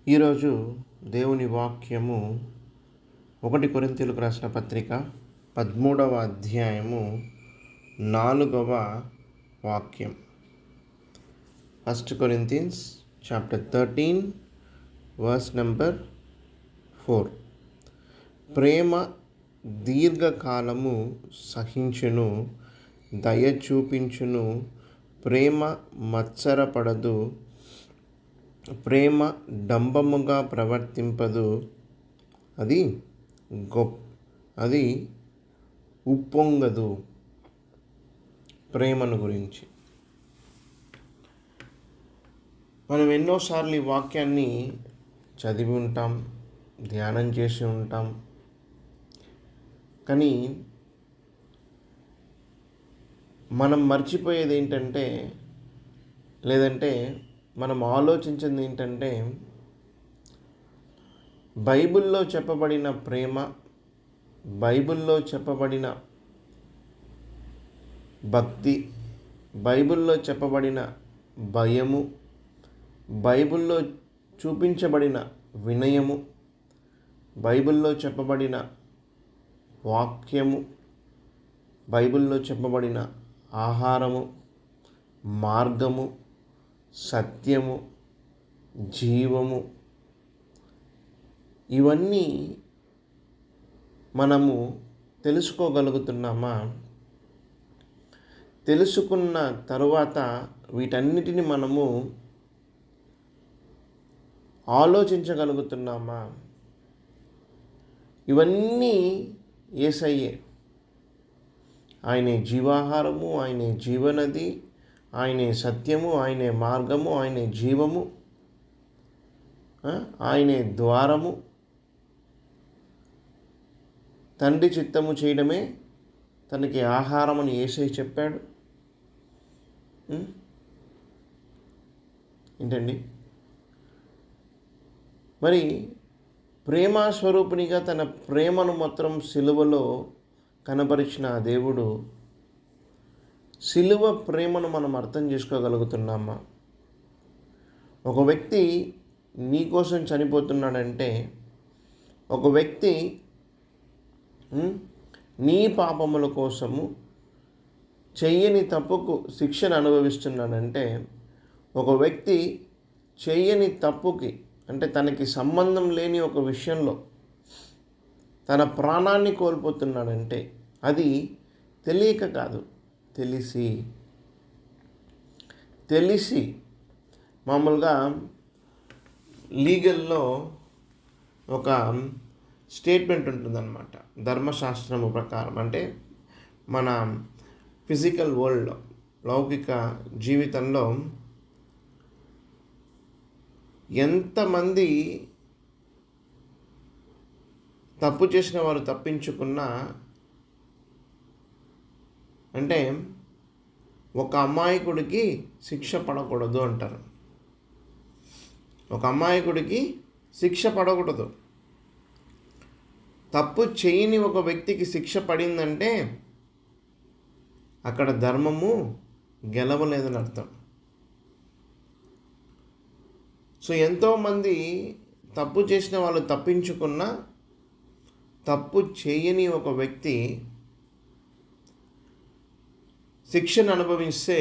ఈరోజు దేవుని వాక్యము 1 కొరింథీయులకు రాసిన పత్రిక 13వ అధ్యాయము 4వ వాక్యం. 1 Corinthians chapter 13 verse number 4. ప్రేమ దీర్ఘకాలము సహించును, దయ చూపించును, ప్రేమ మత్సరపడదు, ప్రేమ డంబముగా ప్రవర్తింపదు, అది ఉప్పొంగదు. ప్రేమను గురించి మనం ఎన్నోసార్లు ఈ వాక్యాన్ని చదివి ఉంటాం, ధ్యానం చేసి ఉంటాం. కానీ మనం మర్చిపోయేది ఏంటంటే, లేదంటే మనం ఆలోచించింది ఏంటంటే, బైబిల్లో చెప్పబడిన ప్రేమ, బైబిల్లో చెప్పబడిన భక్తి, బైబిల్లో చెప్పబడిన భయము, బైబిల్లో చూపించబడిన వినయము, బైబిల్లో చెప్పబడిన వాక్యము, బైబిల్లో చెప్పబడిన ఆహారము, మార్గము, సత్యము, జీవము, ఇవన్నీ మనము తెలుసుకోగలుగుతున్నామా? తెలుసుకున్న తరువాత వీటన్నిటిని మనము ఆలోచించగలుగుతున్నామా? ఇవన్నీ యేసయ్యే. ఆయనే జీవాహారము, ఆయనే జీవనది, ఆయనే సత్యము, ఆయనే మార్గము, ఆయనే జీవము, ఆయనే ద్వారము. తండ్రి చిత్తము చేయడమే తనకి ఆహారమని యేసయ్య చెప్పాడు. ఏంటండి? మరి ప్రేమాస్వరూపినిగా తన ప్రేమను మొత్తం సిలువలో కనపరిచిన ఆ దేవుడు, సిలువ ప్రేమను మనం అర్థం చేసుకోగలుగుతున్నామా? ఒక వ్యక్తి నీ కోసం చనిపోతున్నాడంటే, ఒక వ్యక్తి నీ పాపముల కోసము చెయ్యని తప్పుకు శిక్షను అనుభవిస్తున్నాడంటే, ఒక వ్యక్తి చెయ్యని తప్పుకి, అంటే తనకి సంబంధం లేని ఒక విషయంలో తన ప్రాణాన్ని కోల్పోతున్నాడంటే, అది తెలియక కాదు, తెలిసి మామూలుగా లీగల్లో ఒక స్టేట్మెంట్ ఉంటుందన్నమాట. ధర్మశాస్త్రము ప్రకారం, అంటే మన ఫిజికల్ వరల్డ్లో, లౌకిక జీవితంలో ఎంతమంది తప్పు చేసిన వారు తప్పించుకున్నా, అంటే ఒక అమాయకుడికి శిక్ష పడకూడదు అంటారు. ఒక అమాయకుడికి శిక్ష పడకూడదు. తప్పు చేయని ఒక వ్యక్తికి శిక్ష పడిందంటే అక్కడ ధర్మము గెలవలేదని అర్థం. సో ఎంతోమంది తప్పు చేసిన వాళ్ళు తప్పించుకున్నా, తప్పు చేయని ఒక వ్యక్తి శిక్షను అనుభవిస్తే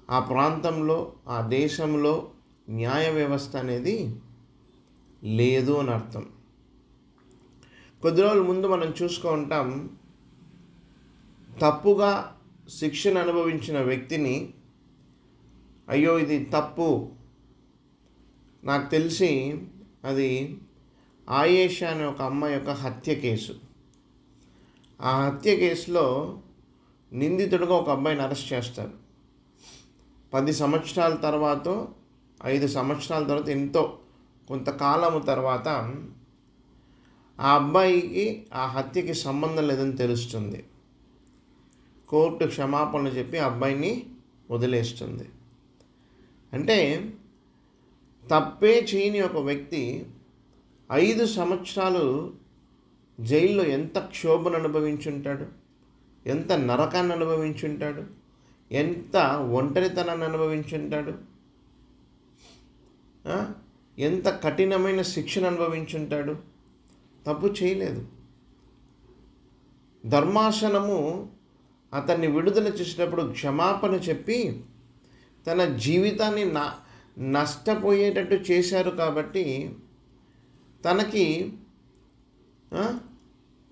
ఆ ప్రాంతంలో, ఆ దేశంలో న్యాయ వ్యవస్థ అనేది లేదు అని అర్థం. కొద్ది రోజుల ముందు మనం చూసుకుంటాం, తప్పుగా శిక్షను అనుభవించిన వ్యక్తిని, అయ్యో ఇది తప్పు, నాకు తెలిసి అది ఆయేషా అనే ఒక అమ్మాయి యొక్క హత్య కేసు. ఆ హత్య కేసులో నిందితుడిగా ఒక అబ్బాయిని అరెస్ట్ చేస్తారు. 10 సంవత్సరాల తర్వాత, 5 సంవత్సరాల తర్వాత, ఎంతో కొంతకాలము తర్వాత ఆ అబ్బాయికి ఆ హత్యకి సంబంధం లేదని తెలుస్తుంది. కోర్టు క్షమాపణలు చెప్పి ఆ అబ్బాయిని వదిలేస్తుంది. అంటే తప్పే చేయని ఒక వ్యక్తి 5 సంవత్సరాలు జైల్లో ఎంత క్షోభను అనుభవించుంటాడు, ఎంత నరకాన్ని అనుభవించుంటాడు, ఎంత ఒంటరితనాన్ని అనుభవించుంటాడు. ఆ? ఎంత కఠినమైన శిక్షను అనుభవించుంటాడు. తప్పు చేయలేదు. ధర్మాసనము అతన్ని విడుదల చేసేటప్పుడు క్షమాపణ చెప్పి తన జీవితాన్ని నష్టపోయేటట్టు చేశారు కాబట్టి తనకి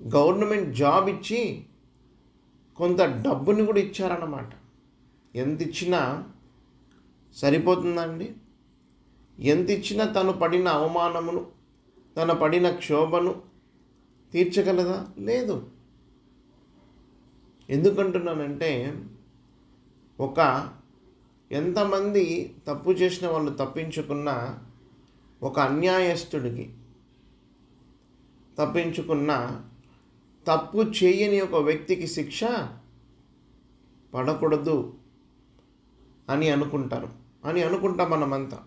గవర్నమెంట్ జాబ్ ఇచ్చి కొంత డబ్బుని కూడా ఇచ్చారన్నమాట. ఎంత ఇచ్చినా సరిపోతుందండి? ఎంత ఇచ్చినా తను పడిన అవమానమును, తను పడిన క్షోభను తీర్చగలదా? లేదు. ఎందుకంటున్నానంటే, ఎంతమంది తప్పు చేసిన వాళ్ళు తప్పించుకున్న ఒక అన్యాయస్తుడికి తప్పించుకున్న తప్పు చేయని ఒక వ్యక్తికి శిక్ష పడకూడదు అని అనుకుంటాం మనమంతా.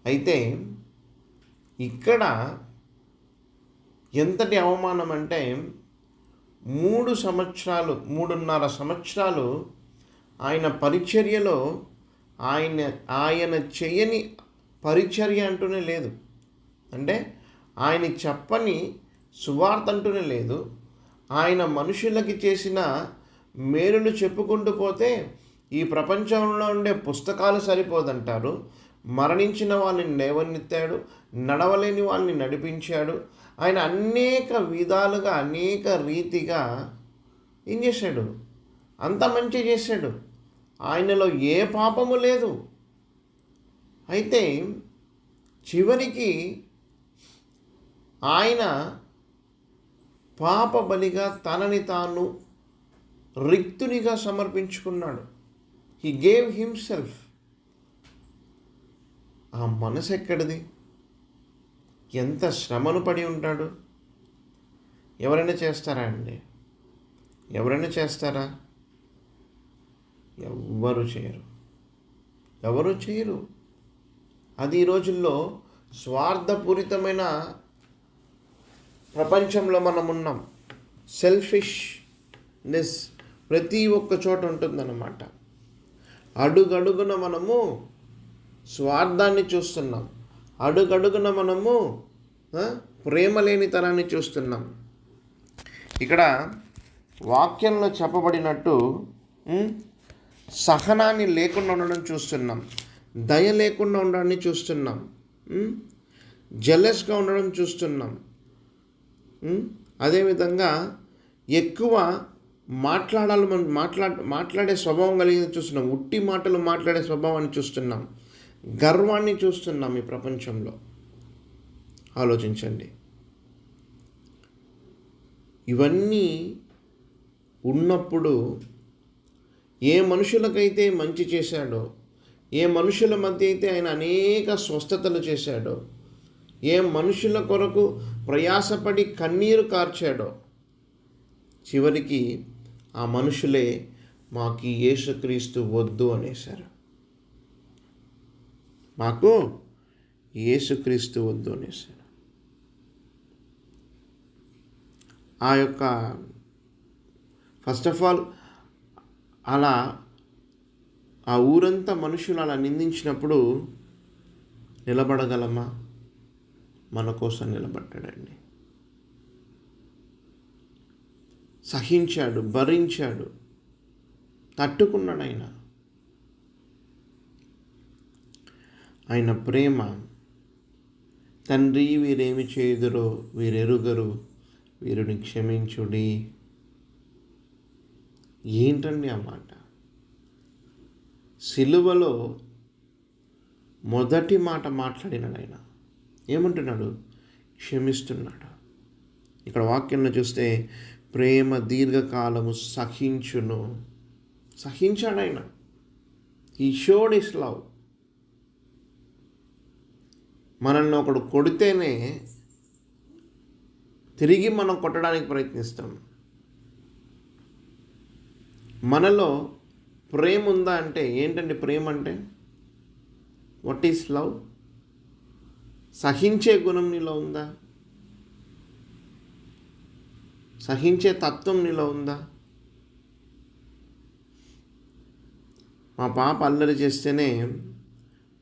అయితే ఇక్కడ ఎంతటి అవమానం అంటే 3.5 సంవత్సరాలు ఆయన పరిచర్యలో ఆయన చేయని పరిచర్య అంటూనే లేదు. అంటే ఆయన చెప్పని సువార్త అంటూనే లేదు. ఆయన మనుషులకి చేసిన మేలును చెప్పుకుంటూ పోతే ఈ ప్రపంచంలో ఉండే పుస్తకాలు సరిపోదంటారు. మరణించిన వాళ్ళని లేవనెత్తాడు, నడవలేని వాళ్ళని నడిపించాడు. ఆయన అనేక విధాలుగా అనేక రీతిగా ఏం చేశాడు? అంత మంచి చేశాడు. ఆయనలో ఏ పాపము లేదు. అయితే చివరికి ఆయన పాప బలిగా తనని తాను రిక్తునిగా సమర్పించుకున్నాడు. He gave himself. ఆ మనసు ఎక్కడిది? ఎంత శ్రమను పడి ఉంటాడు. ఎవరైనా చేస్తారా అండి? ఎవరైనా చేస్తారా? ఎవరు చేయరు. అది ఈ రోజుల్లో స్వార్థపూరితమైన ప్రపంచంలో మనం ఉన్నాం. సెల్ఫిష్నెస్ ప్రతి ఒక్క చోట ఉంటుందన్నమాట. అడుగడుగున మనము స్వార్థాన్ని చూస్తున్నాం. అడుగడుగున మనము ప్రేమ లేనితనాన్ని చూస్తున్నాం. ఇక్కడ వాక్యంలో చెప్పబడినట్టు సహనాన్ని లేకుండా ఉండడం చూస్తున్నాం, దయ లేకుండా ఉండడాన్ని చూస్తున్నాం, జెలస్గా ఉండడం చూస్తున్నాం. అదేవిధంగా ఎక్కువ మాట్లాడే స్వభావం కలిగి చూస్తున్నాం. ఉట్టి మాటలు మాట్లాడే స్వభావాన్ని చూస్తున్నాం. గర్వాన్ని చూస్తున్నాం ఈ ప్రపంచంలో. ఆలోచించండి. ఇవన్నీ ఉన్నప్పుడు ఏ మనుషులకైతే మంచి చేశాడో, ఏ మనుషుల మధ్య అయితే ఆయన అనేక స్వస్థతలు చేశాడో, ఏ మనుషుల కొరకు ప్రయాసపడి కన్నీరు కార్చాడో, చివరికి ఆ మనుషులే మాకు యేసుక్రీస్తు వద్దు అనేశారు. మాకు యేసుక్రీస్తు వద్దు అనేశారు. ఆ యొక్క ఫస్ట్ ఆఫ్ ఆల్ అలా ఆ ఊరంతా మనుషులు అలా నిందించినప్పుడు నిలబడగలమా? మన కోసం నిలబడ్డాడండి. సహించాడు, భరించాడు, తట్టుకున్నాడు. ఆయన ప్రేమ, తండ్రి వీరేమి చేయుదురో వీరెరుగరు, వీరిని క్షమించుడి. ఏంటండి ఆ మాట? సిలువలో మొదటి మాట మాట్లాడినాడు ఆయన. ఏమంటున్నాడు? క్షమిస్తున్నాడు. ఇక్కడ వాక్యంలో చూస్తే ప్రేమ దీర్ఘకాలము సహించును. సహించాడు ఆయన. He showed his love. మనల్ని ఒకడు కొడితేనే తిరిగి మనం కొట్టడానికి ప్రయత్నిస్తాం. మనలో ప్రేమ ఉందా అంటే ఏంటండి ప్రేమ అంటే? What is love? సహించే గుణం నీలో ఉందా? సహించే తత్వం నీలో ఉందా? మా పాప అల్లరి చేస్తేనే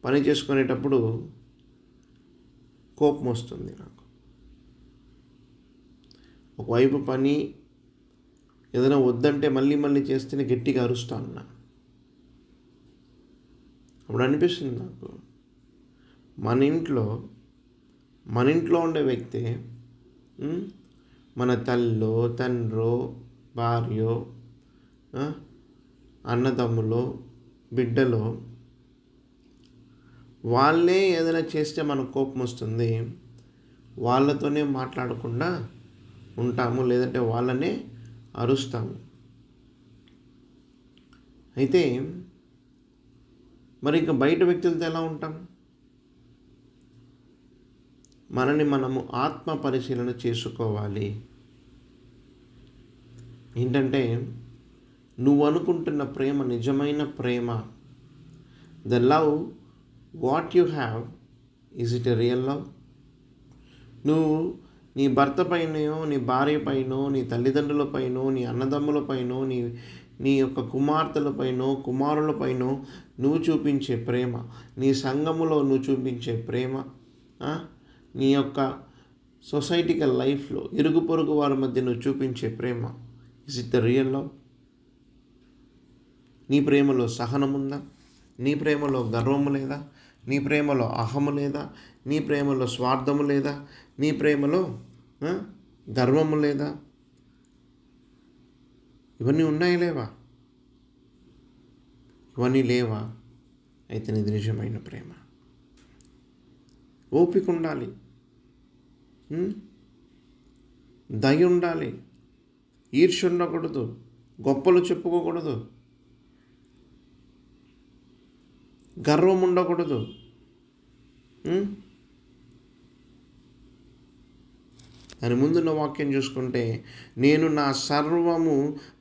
పని చేసుకునేటప్పుడు కోపం వస్తుంది నాకు. ఒకవైపు పని ఏదైనా వద్దంటే మళ్ళీ మళ్ళీ చేస్తేనే గట్టిగా అరుస్తా ఉన్నా. అప్పుడు అనిపిస్తుంది నాకు, మన ఇంట్లో ఉండే వ్యక్తి, మన తల్లో తండ్రో భార్యో అన్నదమ్ములో బిడ్డలో వాళ్ళే ఏదైనా చేస్తే మనకు కోపం వస్తుంది. వాళ్ళతోనే మాట్లాడకుండా ఉంటాము, లేదంటే వాళ్ళనే అరుస్తాము. అయితే మరి ఇంకా బయట వ్యక్తులతో ఎలా ఉంటాం? మనని మనము ఆత్మ పరిశీలన చేసుకోవాలి. ఏంటంటే, నువ్వు అనుకుంటున్న ప్రేమ నిజమైన ప్రేమ? The love what you have, is it a real love? నువ్వు నీ భర్త పైనో, నీ భార్య పైనో, నీ తల్లిదండ్రుల పైనో, నీ అన్నదమ్ముల పైనో, నీ యొక్క కుమార్తెల పైనో కుమారుల పైనో నువ్వు చూపించే ప్రేమ, నీ సంఘములో నువ్వు చూపించే ప్రేమ, నీ యొక్క సొసైటికల్ లైఫ్లో ఇరుగు పొరుగు వారి మధ్య నువ్వు చూపించే ప్రేమ, is it the real love? నీ ప్రేమలో సహనం ఉందా? నీ ప్రేమలో గర్వము లేదా? నీ ప్రేమలో అహము లేదా? నీ ప్రేమలో స్వార్థము లేదా? నీ ప్రేమలో గర్వము లేదా? ఇవన్నీ ఉన్నాయి లేవా? ఇవన్నీ లేవా? అయితే నీది నిజమైన ప్రేమ. ఓపిక ఉండాలి, దయ ఉండాలి, ఈర్ష్య ఉండకూడదు, గొప్పలు చెప్పుకోకూడదు, గర్వం ఉండకూడదు. దాని ముందున్న వాక్యం చూసుకుంటే, నేను నా సర్వము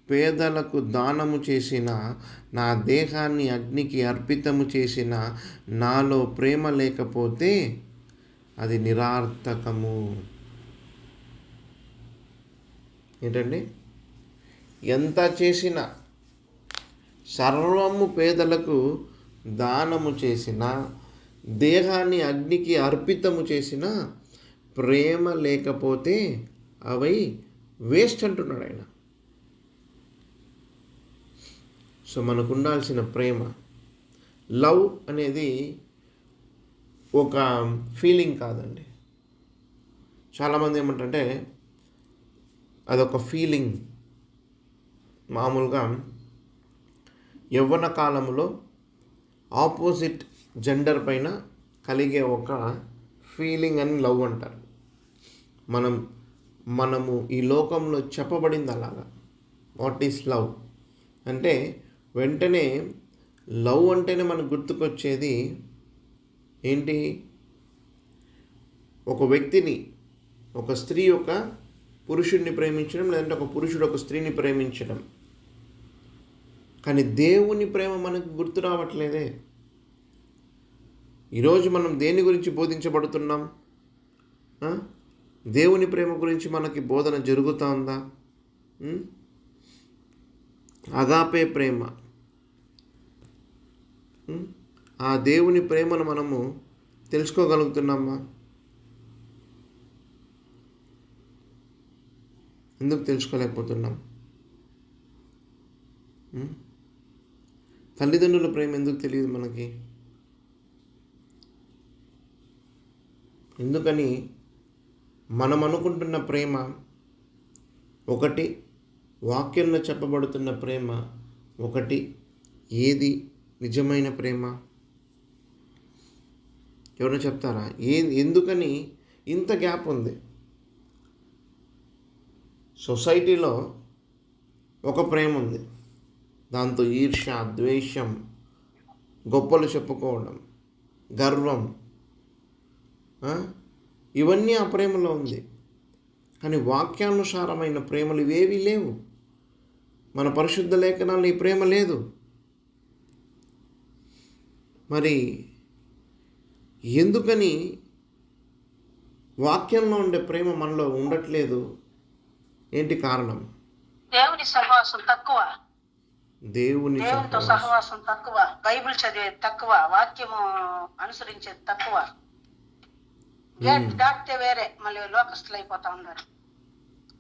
పేదలకు దానము చేసిన, నా దేహాన్ని అగ్నికి అర్పితము చేసిన, నాలో ప్రేమ లేకపోతే అది నిరర్థకము. ఏంటండి? ఎంత చేసినా, సర్వము పేదలకు దానము చేసిన, దేహాన్ని అగ్నికి అర్పితము చేసిన, ప్రేమ లేకపోతే అవి వేస్ట్ అంటున్నాడు ఆయన. సో మనకు ఉండాల్సిన ప్రేమ, లవ్ అనేది ఒక ఫీలింగ్ కాదండి. చాలామంది ఏమంటారంటే అదొక ఫీలింగ్. మామూలుగా యవ్వన కాలంలో ఆపోజిట్ జెండర్ పైన కలిగే ఒక ఫీలింగ్ అని లవ్ అంటారు. మనము ఈ లోకంలో చెప్పబడింది అలాగా. వాట్ ఈస్ లవ్ అంటే, వెంటనే లవ్ అంటేనే మనకు గుర్తుకొచ్చేది ఏంటి? ఒక వ్యక్తిని, ఒక స్త్రీ ఒక పురుషుడిని ప్రేమించడం, లేదంటే ఒక పురుషుడు ఒక స్త్రీని ప్రేమించడం. కానీ దేవుని ప్రేమ మనకు గుర్తు రావట్లేదే. ఈరోజు మనం దేని గురించి బోధించబడుతున్నాం? దేవుని ప్రేమ గురించి మనకి బోధన జరుగుతూ ఉందా? అగాపే ప్రేమ, ఆ దేవుని ప్రేమను మనము తెలుసుకోగలుగుతున్నామా? ఎందుకు తెలుసుకోలేకపోతున్నాం? తల్లిదండ్రుల ప్రేమ ఎందుకు తెలియదు మనకి? ఎందుకని మనం అనుకుంటున్న ప్రేమ ఒకటి, వాక్యంలో చెప్పబడుతున్న ప్రేమ ఒకటి. ఏది నిజమైన ప్రేమ? ఎవరైనా చెప్తారా? ఎందుకని ఇంత గ్యాప్ ఉంది? సొసైటీలో ఒక ప్రేమ ఉంది, దాంతో ఈర్ష్య, ద్వేషం, గొప్పలు చెప్పుకోవడం, గర్వం, ఇవన్నీ ఆ ప్రేమలో ఉంది. కానీ వాక్యానుసారమైన ప్రేమలు ఇవేవీ లేవు. మన పరిశుద్ధ లేఖనాల్లో ఈ ప్రేమ లేదు. మరి ఎందుకని వాక్యంలో ఉండే ప్రేమ మనలో ఉండట్లేదు? ఏంటి కారణం? దేవుని సహవాసం తక్కువ. దేవునితో సహవాసం తక్కువ, బైబిల్ చదివేది తక్కువ, వాక్యము అనుసరించేది తక్కువ. గేట్ దాటితే వేరే మళ్ళీ లోకస్తులు అయిపోతా ఉన్నారు.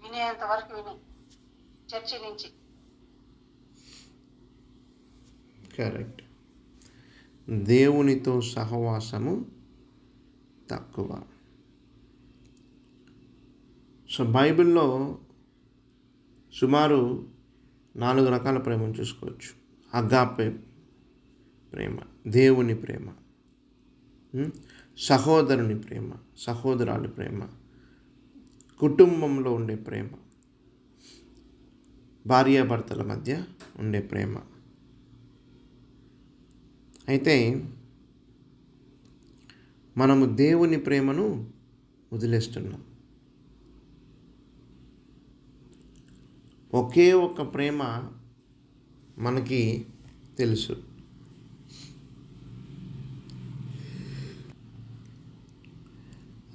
వినేంత వరకు విని చర్చి నుంచి. కరెక్ట్. దేవునితో సహవాసము తక్కువ. సో బైబిల్లో సుమారు 4 రకాల ప్రేమను చూసుకోవచ్చు. అగాపే ప్రేమ, దేవుని ప్రేమ, సహోదరుని ప్రేమ, సహోదరాలి ప్రేమ, కుటుంబంలో ఉండే ప్రేమ, భార్యాభర్తల మధ్య ఉండే ప్రేమ. అయితే మనము దేవుని ప్రేమను వదిలేస్తున్నాం. ఒకే ఒక ప్రేమ మనకి తెలుసు.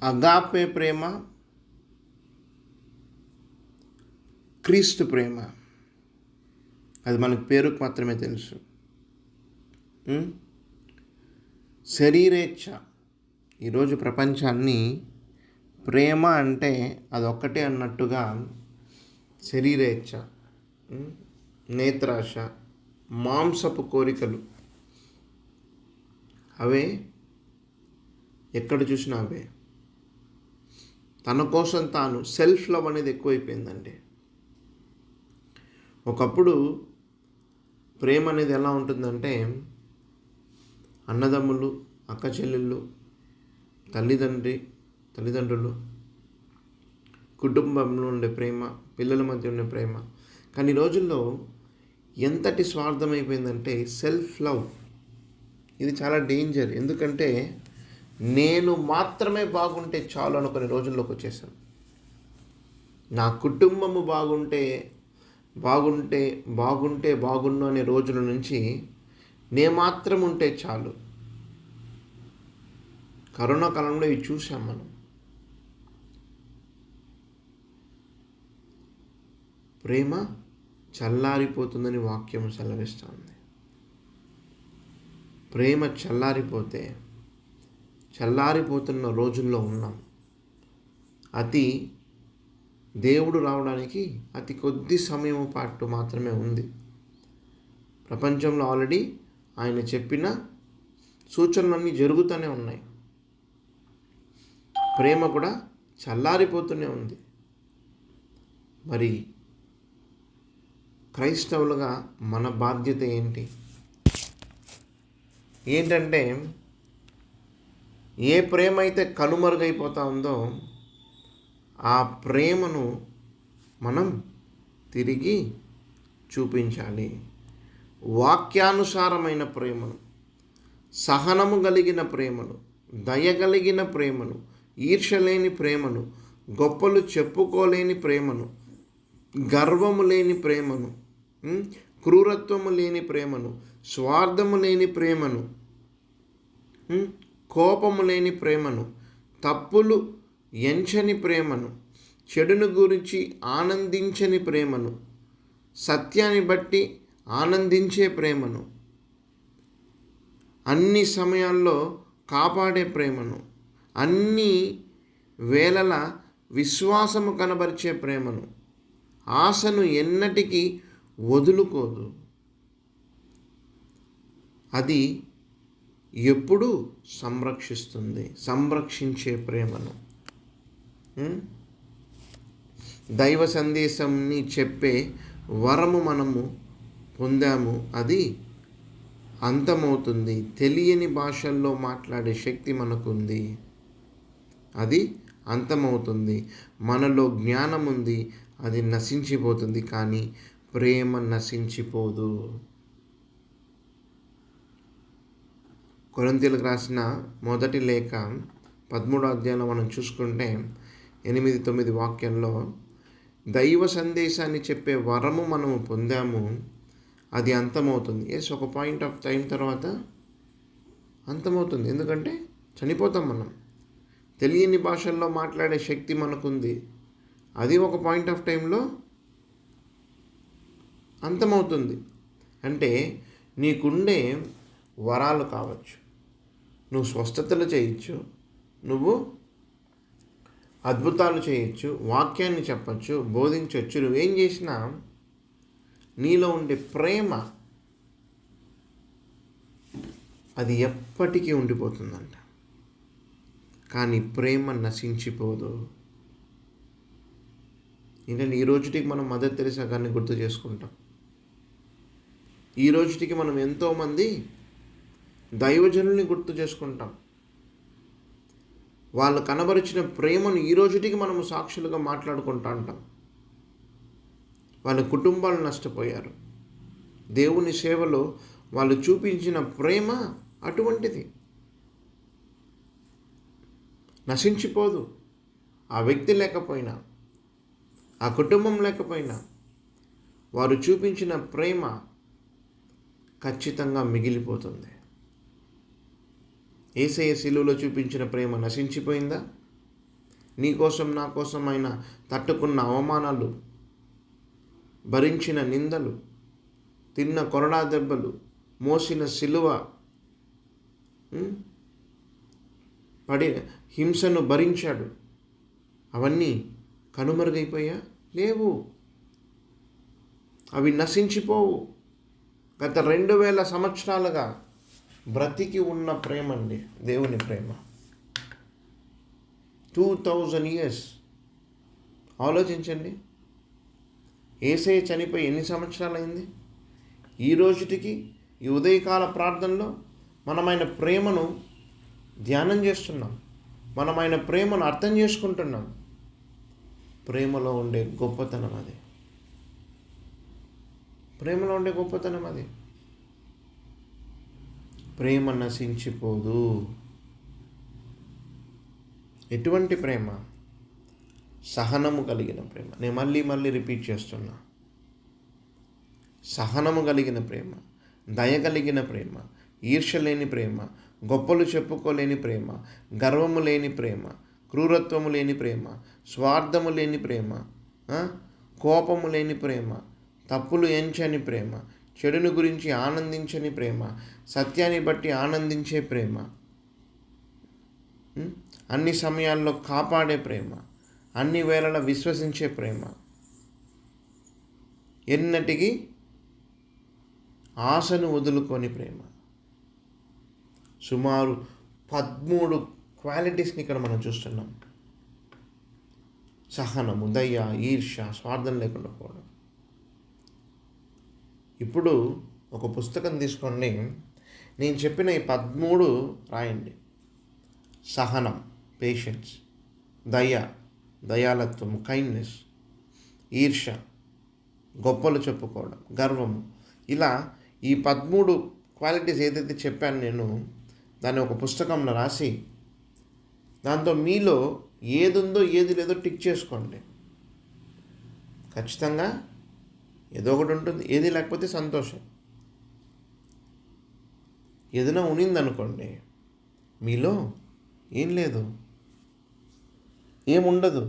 అగాపే ప్రేమ, క్రీస్తు ప్రేమ. అది మనకు పేరుకు మాత్రమే తెలుసు. శరీరేచ్ఛ. ఈరోజు ప్రపంచాన్ని ప్రేమ అంటే అదొక్కటే అన్నట్టుగా శరీరేచ్ఛ, నేత్రాశ, మాంసపు కోరికలు, అవే ఎక్కడ చూసినా అవే. తన కోసం తాను సెల్ఫ్ లవ్ అనేది ఎక్కువైపోయిందండి. ఒకప్పుడు ప్రేమ అనేది ఎలా ఉంటుందంటే అన్నదమ్ములు, అక్క చెల్లెళ్ళు, తల్లిదండ్రులు, కుటుంబంలో ఉండే ప్రేమ, పిల్లల మధ్య ఉండే ప్రేమ. కానీ ఈ రోజుల్లో ఎంతటి స్వార్థం అయిపోయిందంటే సెల్ఫ్ లవ్. ఇది చాలా డేంజర్. ఎందుకంటే నేను మాత్రమే బాగుంటే చాలు అనుకునే రోజుల్లోకి వచ్చేసాను. నా కుటుంబము బాగుంటే బాగున్ను అనే రోజుల నుంచి నేను మాత్రం ఉంటే చాలు. కరోనా కాలంలో ఇవి చూసాం మనం. ప్రేమ చల్లారిపోతుందని వాక్యం సెలవిస్తుంది. ప్రేమ చల్లారిపోతున్న రోజుల్లో ఉన్నాం. దేవుడు రావడానికి అతి కొద్ది సమయం పాటు మాత్రమే ఉంది. ప్రపంచంలో ఆల్రెడీ ఆయన చెప్పిన సూచనలన్నీ జరుగుతూనే ఉన్నాయి. ప్రేమ కూడా చల్లారిపోతూనే ఉంది. మరి క్రైస్తవులుగా మన బాధ్యత ఏంటంటే ఏ ప్రేమ అయితే కనుమరుగైపోతా ఉందో ఆ ప్రేమను మనం తిరిగి చూపించాలి. వాక్యానుసారమైన ప్రేమను, సహనము కలిగిన ప్రేమను, దయగలిగిన ప్రేమను, ఈర్ష్య లేని ప్రేమను, గొప్పలు చెప్పుకోలేని ప్రేమను, గర్వము లేని ప్రేమను, క్రూరత్వము లేని ప్రేమను, స్వార్థము లేని ప్రేమను, కోపము లేని ప్రేమను, తప్పులు ఎంచని ప్రేమను, చెడును గురించి ఆనందించని ప్రేమను, సత్యాన్ని బట్టి ఆనందించే ప్రేమను, అన్ని సమయాల్లో కాపాడే ప్రేమను, అన్ని వేళల విశ్వాసము కనబరిచే ప్రేమను, ఆశను ఎన్నటికీ వదులుకోదు. అది ఎప్పుడు సంరక్షించే ప్రేమను. దైవ సందేశంని చెప్పే వరము మనము పొందాము. అది అంతమవుతుంది. తెలియని భాషల్లో మాట్లాడే శక్తి మనకుంది. అది అంతమవుతుంది. మనలో జ్ఞానం ఉంది, అది నశించిపోతుంది. కానీ ప్రేమ నశించిపోదు. కొరింథీయులకు రాసిన మొదటి లేఖ 13వ అధ్యాయంలో మనం చూసుకుంటే 8-9 వాక్యంలో దైవ సందేశాన్ని చెప్పే వరము మనము పొందాము, అది అంతమవుతుంది. ఒక పాయింట్ ఆఫ్ టైం తర్వాత అంతమవుతుంది. ఎందుకంటే చనిపోతాం మనం. తెలియని భాషల్లో మాట్లాడే శక్తి మనకుంది, అది ఒక పాయింట్ ఆఫ్ టైంలో అంతమవుతుంది. అంటే నీకుండే వరాలు కావచ్చు, నువ్వు స్వస్థతలు చేయొచ్చు, నువ్వు అద్భుతాలు చేయొచ్చు, వాక్యాన్ని చెప్పచ్చు, బోధించవచ్చు, నువ్వేం చేసినా నీలో ఉండే ప్రేమ అది ఎప్పటికీ ఉండిపోతుందంట. కానీ ప్రేమ నశించిపోదు. ఏంటంటే ఈ రోజుటికి మనం మదర్ తెరెసా గారిని గుర్తు చేసుకుంటాం. ఈ రోజుటికి మనం ఎంతోమంది దైవజనుల్ని గుర్తు చేసుకుంటాం. వాళ్ళు కనబరిచిన ప్రేమను ఈ రోజుటికి మనము సాక్షులుగా మాట్లాడుకుంటూ ఉంటాం. వాళ్ళ కుటుంబాలు నష్టపోయారు. దేవుని సేవలో వాళ్ళు చూపించిన ప్రేమ అటువంటిది, నశించిపోదు. ఆ వ్యక్తి లేకపోయినా, ఆ కుటుంబం లేకపోయినా, వారు చూపించిన ప్రేమ ఖచ్చితంగా మిగిలిపోతుంది. యేసయ్య శిలువలో చూపించిన ప్రేమ నశించిపోయిందా? నీ కోసం నా కోసం ఆయన తట్టుకున్న అవమానాలు, భరించిన నిందలు, తిన్న కొరడా దెబ్బలు, మోసిన శిలువ, పడి హింసను భరించాడు. అవన్నీ కనుమరుగైపోయా? లేవు. అవి నశించిపోవు. గత 2000 సంవత్సరాలుగా బ్రతికి ఉన్న ప్రేమ అండి దేవుని ప్రేమ. 2000 years. ఆలోచించండి, యేసయ్య చనిపోయి ఎన్ని సంవత్సరాలైంది? ఈ రోజుటికి ఈ ఉదయకాల ప్రార్థనలో మనమైన ప్రేమను ధ్యానం చేస్తున్నాం, మనమైన ప్రేమను అర్థం చేసుకుంటున్నాం. ప్రేమలో ఉండే గొప్పతనం అది. ప్రేమలో ఉండే గొప్పతనం అది. ప్రేమ నశించిపోదు. ఎటువంటి ప్రేమ? సహనము కలిగిన ప్రేమ. నేను మళ్ళీ రిపీట్ చేస్తున్నా. సహనము కలిగిన ప్రేమ, దయ కలిగిన ప్రేమ, ఈర్ష్య లేని ప్రేమ, గొప్పలు చెప్పుకోలేని ప్రేమ, గర్వము లేని ప్రేమ, క్రూరత్వము లేని ప్రేమ, స్వార్థము లేని ప్రేమ, కోపము లేని ప్రేమ, తప్పులు ఎంచని ప్రేమ, చెడును గురించి ఆనందించని ప్రేమ, సత్యాన్ని బట్టి ఆనందించే ప్రేమ, అన్ని సమయాల్లో కాపాడే ప్రేమ, అన్ని వేళలా విశ్వసించే ప్రేమ, ఎన్నటికీ ఆశను వదులుకొని ప్రేమ. సుమారు 13 క్వాలిటీస్ని ఇక్కడ మనం చూస్తున్నాం. సహనము, దయ, ఈర్ష్య, స్వార్థం లేకుండా పోవడం. ఇప్పుడు ఒక పుస్తకం తీసుకోండి, నేను చెప్పిన ఈ 13 రాయండి. సహనం, పేషెన్స్, దయాలత్వము, కైండ్నెస్, ఈర్ష్య, గొప్పలు చెప్పుకోవడం, గర్వము. ఇలా ఈ 13 క్వాలిటీస్ ఏదైతే చెప్పాను నేను, దాన్ని ఒక పుస్తకంలో రాసి దాంతో మీలో ఏది ఉందో ఏది లేదో టిక్ చేసుకోండి. ఖచ్చితంగా ఏదో ఒకటి ఉంటుంది. ఏది లేకపోతే సంతోషం. ఏదైనా ఉనిందనుకోండి, మీలో ఏం లేదు, ఏముండదు,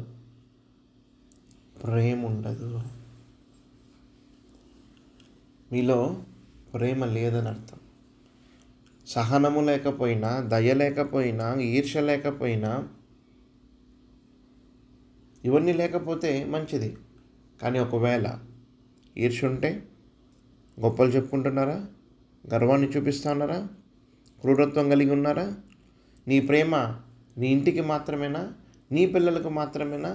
ప్రేమ ఉండదు. మీలో ప్రేమ లేదని అర్థం. సహనము లేకపోయినా, దయ లేకపోయినా, ఈర్ష్య లేకపోయినా, ఇవన్నీ లేకపోతే మంచిది. కానీ ఒకవేళ ఈర్ష్య ఉంటే గొప్పలు చెప్పుకుంటున్నారా? గర్వాన్ని చూపిస్తున్నారా? క్రూరత్వం కలిగి ఉన్నారా? నీ ప్రేమ నీ ఇంటికి మాత్రమేనా? నీ పిల్లలకు మాత్రమేనా?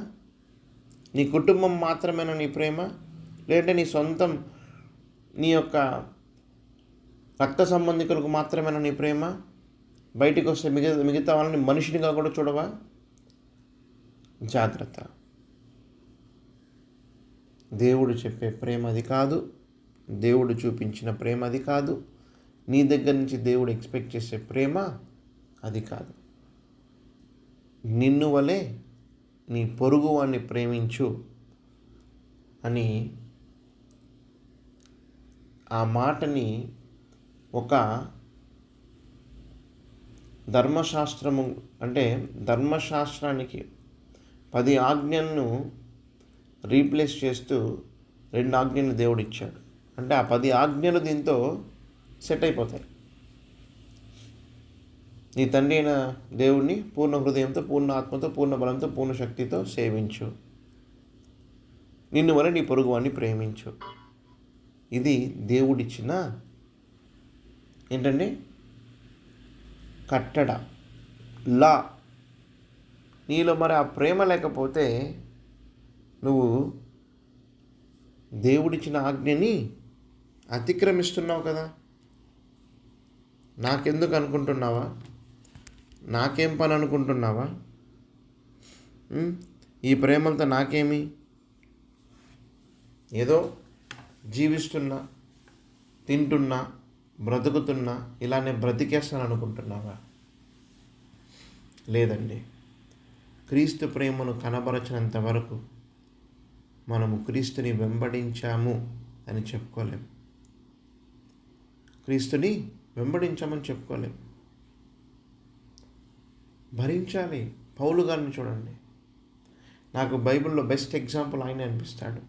నీ కుటుంబం మాత్రమేనా నీ ప్రేమ? లేదంటే నీ సొంతం, నీ యొక్క రక్త సంబంధికులకు మాత్రమేనా నీ ప్రేమ? బయటికి వస్తే మిగతా వాళ్ళని మనిషినిగా కూడా చూడవా? జాగ్రత్త. దేవుడు చెప్పే ప్రేమ అది కాదు. దేవుడు చూపించిన ప్రేమ అది కాదు. నీ దగ్గర నుంచి దేవుడు ఎక్స్పెక్ట్ చేసే ప్రేమ అది కాదు. నిన్ను వలె నీ పొరుగువాన్ని ప్రేమించు అని ఆ మాటని ఒక ధర్మశాస్త్రము, అంటే ధర్మశాస్త్రానికి 10 ఆజ్ఞలను రీప్లేస్ చేస్తూ 2 ఆజ్ఞలు దేవుడు ఇచ్చాడు. అంటే ఆ 10 ఆజ్ఞలు దీంతో సెట్ అయిపోతాయి. నీ తండ్రి అయిన దేవుణ్ణి పూర్ణ హృదయంతో, పూర్ణ ఆత్మతో, పూర్ణ బలంతో, పూర్ణ శక్తితో సేవించు. నిన్ను వల్ల నీ పొరుగువాన్ని ప్రేమించు. ఇది దేవుడిచ్చిన ఏంటండి కట్టడ, లా. నీలో మరి ఆ ప్రేమ లేకపోతే నువ్వు దేవుడిచ్చిన ఆజ్ఞని అతిక్రమిస్తున్నావు కదా. నాకెందుకు అనుకుంటున్నావా? నాకేం పని అనుకుంటున్నావా? ఈ ప్రేమలతో నాకేమి? ఏదో జీవిస్తున్నా, తింటున్నా, బ్రతుకుతున్నా, ఇలానే బ్రతికేస్తాను అనుకుంటున్నావా? లేదండి. క్రీస్తు ప్రేమను కనబరచినంత వరకు మనము క్రీస్తుని వెంబడించాము అని చెప్పుకోలేము. క్రీస్తుని వెంబడించామని చెప్పుకోలేము. భరించాలి. పౌలు గారిని చూడండి. నాకు బైబిల్లో బెస్ట్ ఎగ్జాంపుల్ ఆయన అనిపిస్తాడు.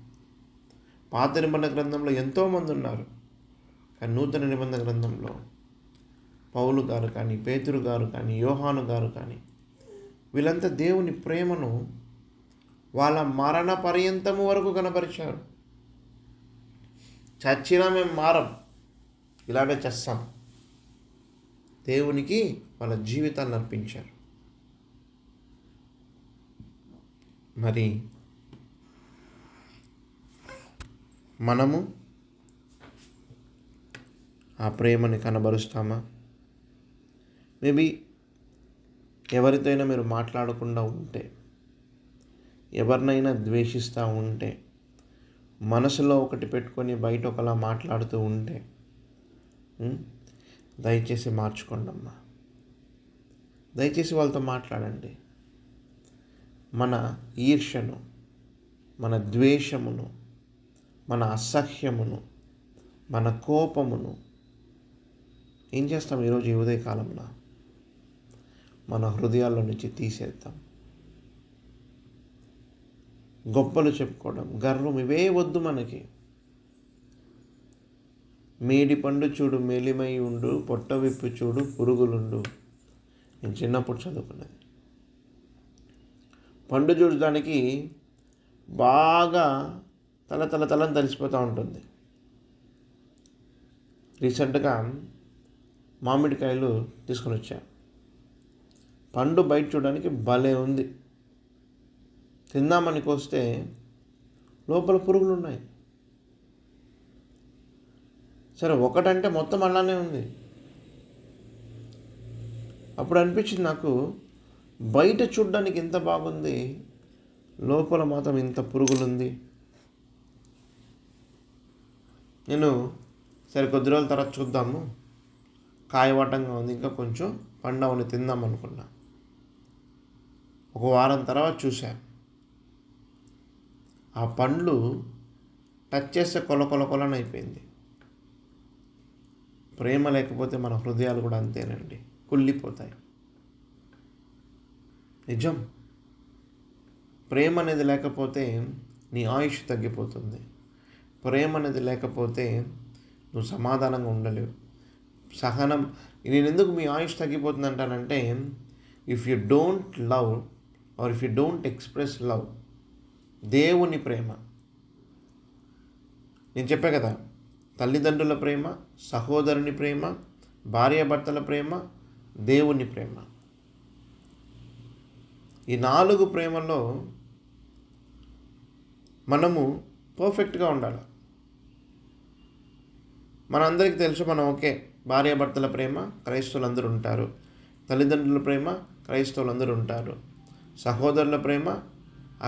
పాత నిబంధన గ్రంథంలో ఎంతోమంది ఉన్నారు, కానీ నూతన నిబంధన గ్రంథంలో పౌలు గారు కానీ, పేతురు గారు కానీ, యోహాను గారు కానీ, వీళ్ళంతా దేవుని ప్రేమను వాళ్ళ మరణ పర్యంతము వరకు కనపరిచారు. చచ్చినా మేము మారం, ఇలాగే చేస్తాం. దేవునికి వాళ్ళ జీవితాలను అర్పించారు. మరి మనము ఆ ప్రేమని కనబరుస్తామా? మేబీ ఎవరితో అయినా మీరు మాట్లాడకుండా ఉంటే, ఎవరినైనా ద్వేషిస్తూ ఉంటే, మనసులో ఒకటి పెట్టుకొని బయట ఒకలా మాట్లాడుతూ ఉంటే దయచేసి మార్చుకోండి అమ్మా. దయచేసి వాళ్ళతో మాట్లాడండి. మన ఈర్ష్యను, మన ద్వేషమును, మన అసహ్యమును, మన కోపమును ఏం చేస్తాం? ఈరోజు ఈ ఉదయకాలంలో మన హృదయాల్లో నుంచి తీసేద్దాం. గొప్పలు చెప్పుకోవడం, గర్వం, ఇవే వద్దు మనకి. మేడి పండు చూడు మేలిమై ఉండు, పొట్ట విప్పు చూడు పురుగులుండు. నేను చిన్నప్పుడు చదువుకున్నది. పండు చూడడానికి బాగా తలని తలిసిపోతూ ఉంటుంది. రీసెంట్గా మామిడికాయలు తీసుకొని వచ్చా. పండు బయట చూడడానికి భలే ఉంది. తిందామని కోస్తే లోపల పురుగులు ఉన్నాయి. సరే, ఒకటంటే మొత్తం అలానే ఉంది. అప్పుడు అనిపించింది నాకు, బయట చూడడానికి ఇంత బాగుంది, లోపల మాత్రం ఇంత పురుగులుంది. నేను సరే కొద్ది రోజుల తర్వాత చూద్దాము, కాయవటంగా ఉంది, ఇంకా కొంచెం పండవని తిందాం అనుకున్నా. ఒక వారం తర్వాత చూసా, ఆ పండ్లు టచ్ చేస్తే కొలని అయిపోయింది. ప్రేమ లేకపోతే మన హృదయాలు కూడా అంతేనండి, కుళ్ళిపోతాయి. నిజం. ప్రేమ అనేది లేకపోతే నీ ఆయుష్ తగ్గిపోతుంది. ప్రేమ అనేది లేకపోతే నువ్వు సమాధానంగా ఉండలేవు. సహనం. నేను ఎందుకు మీ ఆయుష్ తగ్గిపోతుంది అంటానంటే, if you don't love or if you don't express love, దేవుని ప్రేమ, నేను చెప్పా కదా, తల్లిదండ్రుల ప్రేమ, సహోదరుని ప్రేమ, భార్యాభర్తల ప్రేమ, దేవుని ప్రేమ, ఈ 4 ప్రేమల్లో మనము పర్ఫెక్ట్గా ఉండాలి. మనందరికీ తెలుసు, మనం ఓకే, భార్యాభర్తల ప్రేమ క్రైస్తవులందరూ ఉంటారు, తల్లిదండ్రుల ప్రేమ క్రైస్తవులందరూ ఉంటారు, సహోదరుల ప్రేమ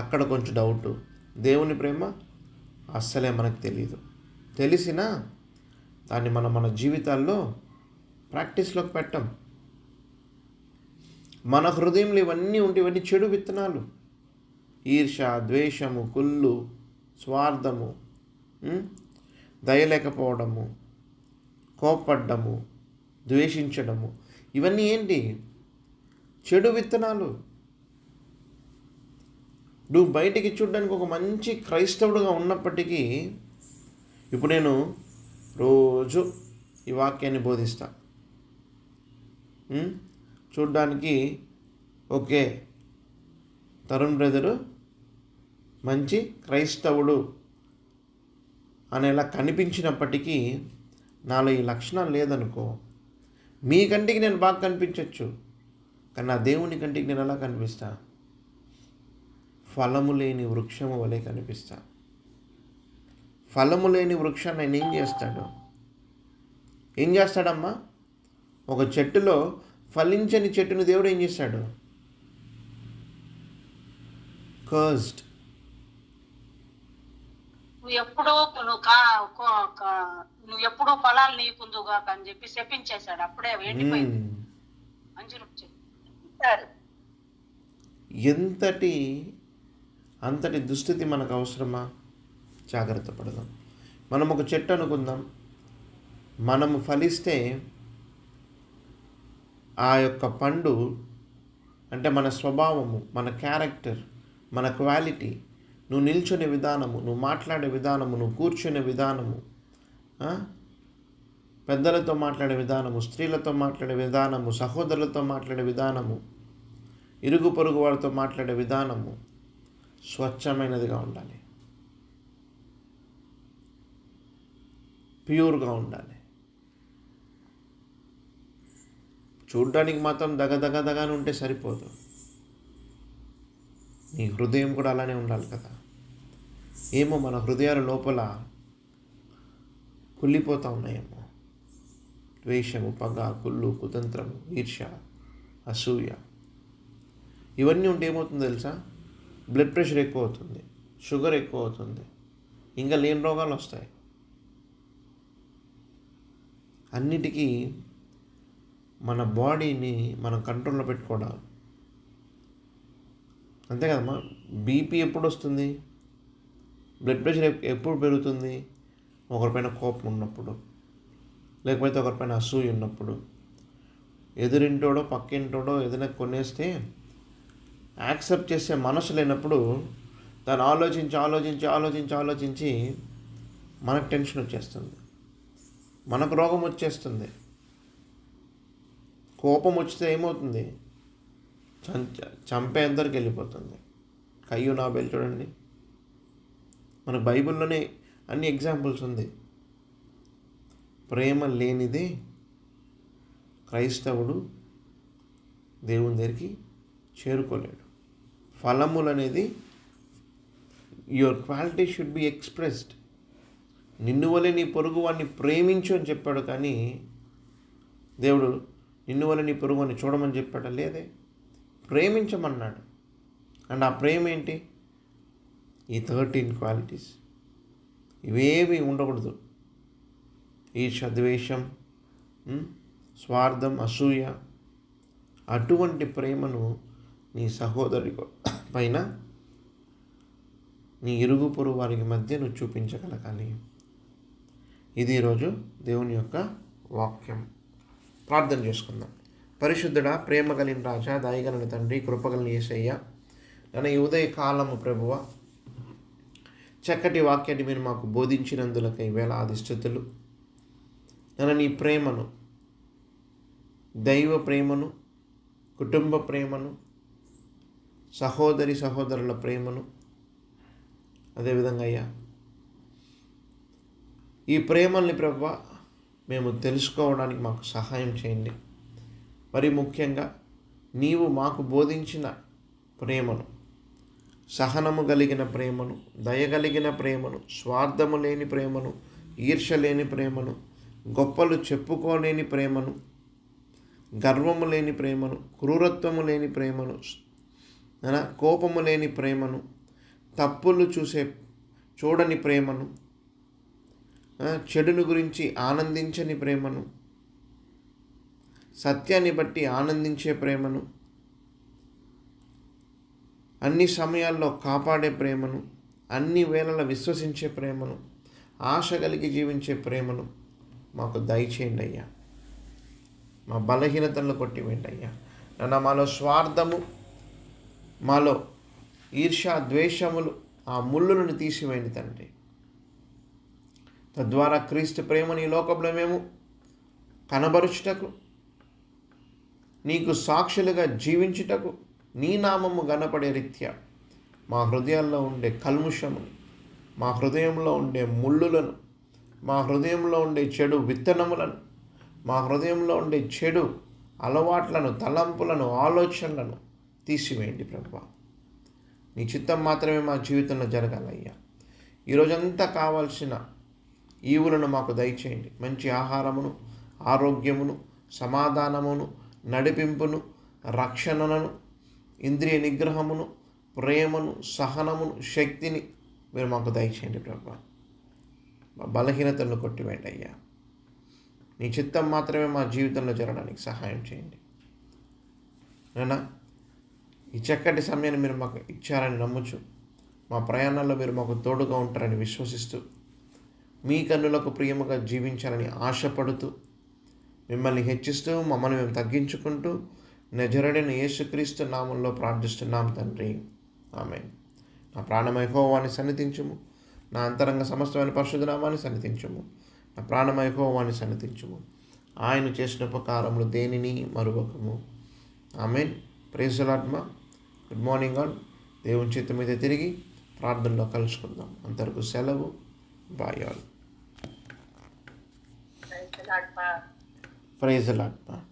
అక్కడ కొంచెం డౌటు, దేవుని ప్రేమ అస్సలే మనకు తెలియదు. తెలిసినా దాన్ని మన జీవితాల్లో ప్రాక్టీస్లోకి పెట్టం. మన హృదయంలో ఇవన్నీ ఉంటే ఇవన్నీ చెడు విత్తనాలు. ఈర్ష, ద్వేషము, కుళ్ళు, స్వార్థము, దయలేకపోవడము, కోపడ్డము, ద్వేషించడము, ఇవన్నీ ఏంటి? చెడు విత్తనాలు. నువ్వు బయటికి చూడడానికి ఒక మంచి క్రైస్తవుడుగా ఉన్నప్పటికీ, ఇప్పుడు నేను రోజు ఈ వాక్యాన్ని బోధిస్తా. చూడ్డానికి ఓకే, తరుణ్ బ్రదరు మంచి క్రైస్తవుడు అనేలా కనిపించినప్పటికీ నాలో ఈ లక్షణాలు లేదనుకో, మీ కంటికి నేను బాగా కనిపించవచ్చు, కానీ నా దేవుని కంటికి నేను ఎలా కనిపిస్తా? ఫలము లేని వృక్షము వలె కనిపిస్తా. ఫలము లేని వృక్షాన్ని ఆయన ఏం చేస్తాడమ్మా? ఒక చెట్టులో ఫలించని చెట్టును దేవుడు ఏం చేస్తాడు? కర్స్డ్. నువ్వు ఎప్పుడో ఫలాలు నీకుందుగా అని చెప్పి శపించేశాడు. అప్పుడే ఎండిపోయింది. అంతటి దుస్థితి మనకు అవసరమా? జాగ్రత్త పడదాం. మనం ఒక చెట్టు అనుకుందాం, మనము ఫలిస్తే ఆ యొక్క పండు అంటే మన స్వభావము, మన క్యారెక్టర్, మన క్వాలిటీ, నువ్వు నిల్చునే విధానము, నువ్వు మాట్లాడే విధానము, నువ్వు కూర్చునే విధానము, పెద్దలతో మాట్లాడే విధానము, స్త్రీలతో మాట్లాడే విధానము, సహోదరులతో మాట్లాడే విధానము, ఇరుగు పొరుగు వారితో మాట్లాడే విధానము స్వచ్ఛమైనదిగా ఉండాలి, ప్యూర్గా ఉండాలి. చూడ్డానికి మాత్రం దగదగదగానే ఉంటే సరిపోదు, నీ హృదయం కూడా అలానే ఉండాలి కదా. ఏమో మన హృదయాల లోపల కుళ్ళిపోతూ ఉన్నాయేమో, ద్వేషము, పగ, కుళ్ళు, కుతంత్రము, ఈర్ష్య, అసూయ, ఇవన్నీ ఉంటే ఏమవుతుందో తెలుసా? బ్లడ్ ప్రెషర్ ఎక్కువ అవుతుంది, షుగర్ ఎక్కువ అవుతుంది, ఇంకా లేని రోగాలు వస్తాయి. అన్నిటికీ మన బాడీని మనం కంట్రోల్లో పెట్టుకోవడం అంతే కదమ్మా. బీపీ ఎప్పుడు వస్తుంది? బ్లడ్ ప్రెషర్ ఎప్పుడు పెరుగుతుంది? ఒకరిపైన కోపం ఉన్నప్పుడు, లేకపోతే ఒకరిపైన అసూయ ఉన్నప్పుడు, ఎదురింటోడో పక్కింటోడో ఏదైనా కొనేస్తే యాక్సెప్ట్ చేసే మనసు లేనప్పుడు దాన్ని ఆలోచించి మనకు టెన్షన్ వచ్చేస్తుంది, మనకు రోగం వచ్చేస్తుంది. కోపం వచ్చితే ఏమవుతుంది? చంపేందరికి వెళ్ళిపోతుంది. కయ్యూను హాబెలు చూడండి, మన బైబిల్లోనే అన్ని ఎగ్జాంపుల్స్ ఉంది. ప్రేమ లేనిదే క్రైస్తవుడు దేవుని దగ్గరికి చేరుకోలేడు. ఫలములు అనేది your quality should be expressed. నిన్ను వలె నీ పొరుగు వాడిని ప్రేమించు అని చెప్పాడు, కానీ దేవుడు నిన్ను వలె నీ పొరుగు వాడిని చూడమని చెప్పాడు? లేదే, ప్రేమించమన్నాడు. అండ్ ఆ ప్రేమ ఏంటి? ఈ 13 క్వాలిటీస్, ఇవేవి ఉండకూడదు. ఈర్ష్య, ద్వేషం, స్వార్థం, అసూయ. అటువంటి ప్రేమను నీ సహోదరి పైన, నీ ఇరుగు పొరుగు వారికి మధ్య నువ్వు చూపించగలగాలి. ఇది ఈరోజు దేవుని యొక్క వాక్యం. ప్రార్థన చేసుకుందాం. పరిశుద్ధుడా, ప్రేమ కలిగిన రాజా, దయగలిగిన తండ్రి, కృపగలిగిన యేసయ్య, నన్ను ఈ ఉదయ కాలము ప్రభువ చక్కటి వాక్యాన్ని మీరు మాకు బోధించినందులకై వేలాది స్తుతులు. నన్ను నీ ప్రేమను, దైవ ప్రేమను, కుటుంబ ప్రేమను, సహోదరుల ప్రేమను, అదేవిధంగా అయ్యా ఈ ప్రేమల్ని ప్రభువా మేము తెలుసుకోవడానికి మాకు సహాయం చేయండి. మరి ముఖ్యంగా నీవు మాకు బోధించిన ప్రేమను, సహనము కలిగిన ప్రేమను, దయగలిగిన ప్రేమను, స్వార్థము లేని ప్రేమను, ఈర్ష్య లేని ప్రేమను, గొప్పలు చెప్పుకోలేని ప్రేమను, గర్వము లేని ప్రేమను, క్రూరత్వము లేని ప్రేమను, కోపము లేని ప్రేమను, తప్పులు చూడని ప్రేమను, చెడును గురించి ఆనందించని ప్రేమను, సత్యాన్ని బట్టి ఆనందించే ప్రేమను, అన్ని సమయాల్లో కాపాడే ప్రేమను, అన్ని వేళల విశ్వసించే ప్రేమను, ఆశ కలిగి జీవించే ప్రేమను మాకు దయచేయండి అయ్యా. మా బలహీనతలను కొట్టివేయండి అయ్యా. నన్ను మాలో స్వార్థము, మాలో ఈర్ష్య, ద్వేషములు, ఆ ముళ్ళులను తీసివేయండి తండ్రి. తద్వారా క్రీస్తు ప్రేమని ఈ లోకంలో మేము కనబరుచుటకు, నీకు సాక్షులుగా జీవించుటకు, నీ నామము గణపడే రీత్యా మా హృదయాల్లో ఉండే కల్ముషమును, మా హృదయంలో ఉండే ముళ్ళులను, మా హృదయంలో ఉండే చెడు విత్తనములను, మా హృదయంలో ఉండే చెడు అలవాట్లను, తలంపులను, ఆలోచనలను తీసివేయండి ప్రభువా. నీ చిత్తం మాత్రమే మా జీవితంలో జరగాలయ్యా. ఈరోజంతా కావాల్సిన ఈవులను మాకు దయచేయండి. మంచి ఆహారమును, ఆరోగ్యమును, సమాధానమును, నడిపింపును, రక్షణను, ఇంద్రియ నిగ్రహమును, ప్రేమను, సహనమును, శక్తిని మీరు మాకు దయచేయండి ప్రభువా. మా బలహీనతలను కొట్టివేయండి అయ్యా. నీ చిత్తం మాత్రమే మా జీవితంలో జరగడానికి సహాయం చేయండి నాన్న. ఈ చక్కటి సమయాన్ని మీరు మాకు ఇచ్చారని నమ్ముచు, మా ప్రయాణాల్లో మీరు మాకు తోడుగా ఉంటారని విశ్వసిస్తూ, మీ కన్నులకు ప్రియముగా జీవించాలని ఆశపడుతూ, మిమ్మల్ని హెచ్చిస్తూ, మమ్మల్ని మేము తగ్గించుకుంటూ, నజరేయుడైన యేసుక్రీస్తు నామంలో ప్రార్థిస్తున్నాం తండ్రి, ఆమేన్. నా ప్రాణమయ యెహోవాని సన్నిధించుము, నా అంతరంగ సమస్తమైన పరిశుద్ధ నామాన్ని సన్నిధించుము. నా ప్రాణమయ యెహోవాని సన్నిధించుము. ఆయన చేసిన ఉపకారములు దేనిని మరువకము. Amen. Praise the Lord. Good morning all. దేవుని చేతి మీద తిరిగి ప్రార్థనలో కలుసుకుందాం. అంతవరకు సెలవు. Bye all. Praise the lord.